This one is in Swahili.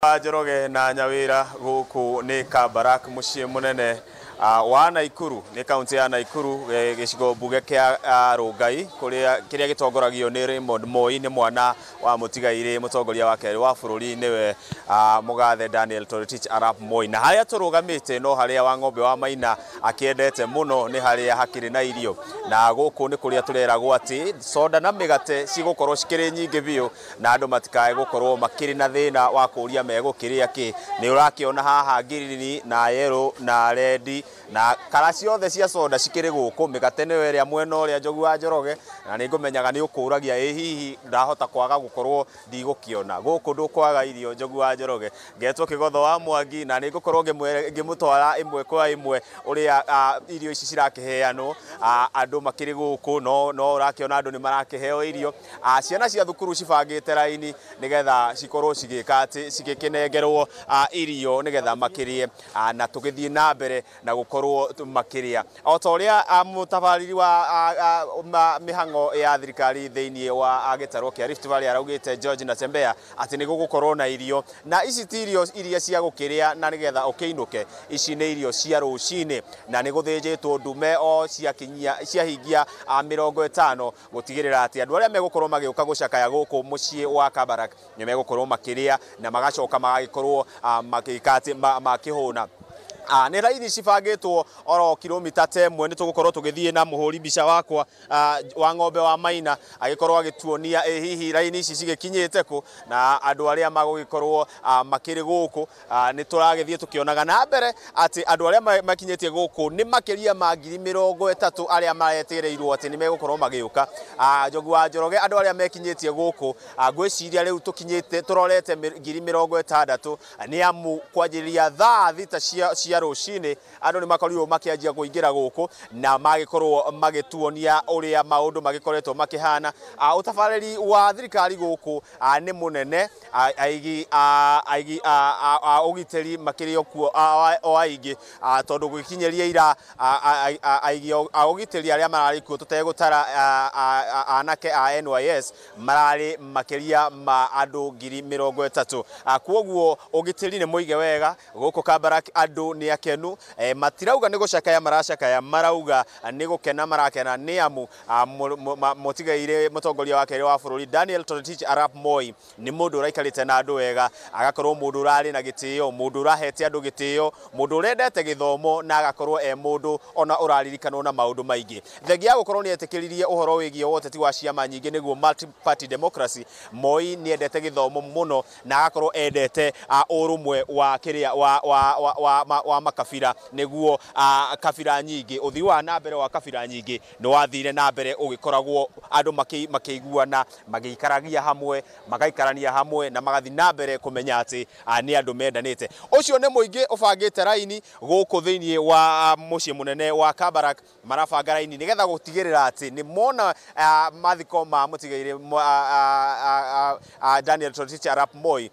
Njoroge na Nyawira guku ni Kabarak mucii munene wa Naikuru ni kaunti ya Naikuru gicigo mbuge kia Rongai kiria gitongoragio ni Raymond Moi ni mwana wa mutigaire mutongoria wa keri wa bururi niwe mugathe Daniel Toroitich Arap Moi na haria turugamite no haria wa ng'ombe wa Maina akiendete muno ni haria hakiri na irio na guku ni kuria tureragwo ati soda na migate cigukorwo cikiri nyingi biu na andu matikae gukorwo makiri na thina wa kuria megukiria ki ni urakiona haha ngirini na yellow na red na kala ciothe cia soda cikiri guku migate ni weria mwena uria Njogu wa Njoroge na ni ngumenyaga ni ukuragia hihi ndahota kwaga gukorwo ndigukiona guku ndukwaga irio Njogu wa Njoroge ngetwo Kigotho wa Mwangi na ni ngukorwo ngimutwara imwe kwa imwe uria irio ici cirakiheanwo andu makiri guku no urakiona andu ni marakiheo irio ciana cia thukuru cibangite raini nigetha cikorwo cigika ati cigikinengerwo irio nigetha makirie na tugithie na mbere na gukorwo makiria o ta uria mutabariri wa mihango ya thirikari thiini wa gitarwo kia Rift Valley araugite George Natembeya ati ni gugukorwo na irio na ici tirio iria cia gukiria na nigetha ukiinuke ici ni irio cia rucini na ni guthinjitwo ndume o cia hingia 50 gutigirira ati andu aria megukorwo magiuka gucakaya guku mucii wa Kabarak ni megukorwo makiria na magacoka magagikorwo magikati makihuna ni raini cibangitwo oro kilomita 10 ni tugukorwo tugithie na muhuri mbica wakwa wa ng'ombe wa Maina agikorwo agituonia hihi raini ici cigikinyite ku na andu aria magugikorwo makiri guku ni turagithie tukionaga na mbere ati andu aria makinyitie guku ni makiria ma 30 aria maretereirwo ati ni megukorwo magiuka Njogu wa Njoroge andu aria mekinyitie guku ngwiciria riu tukinyite turorete 60 ni amu kwanjiria thaa thita cia rucini andu ni makorirwo makianjia kuingira guku na magikorwo magituonia uria maundu magikoretwo makihana utabariri wa thirikari guku ni munene aigi ugiteri makirio kuo o aigi tondu gukinyeria ira aigi ugiteri aria marari kuo tutegutara anake a NYS marari makiria ma andu 30 kwoguo ugiteri ni muige wega guku Kabarak andu ni akenu matirauga ni gucakaya maracakaya marauga ni gukena marakena ni amu mutigaire mutongoria wa keri wa bururi Daniel Toroitich Arap Moi ni mundu uraikarite na andu wega agakorwo mundu urari na gitio mundu urahete andu gitio mundu urendete githomo na agakorwo mundu ona uraririkanwo na maundu maingi thengia gukorwo ni etikiririe uhoro wigie woteti wa ciama nyingi niguo multi party democracy Moi ni endete githomo muno na agakorwo endete urumwe wa kiria wa makabira niguo kabira nyingi uthii wa na mbere wa kabira nyingi no wathire na mbere ugikoragwo andu makiiguana magikaragia hamwe magaikarania hamwe na magathi na mbere kumenya ati ni andu mendanite ucio ni muingi ubangite raini guku thiini wa mucii munene wa Kabarak marabanga raini nigetha gutigirira ati ni mona mathiko ma mutigaire Daniel Toroitich Arap Moi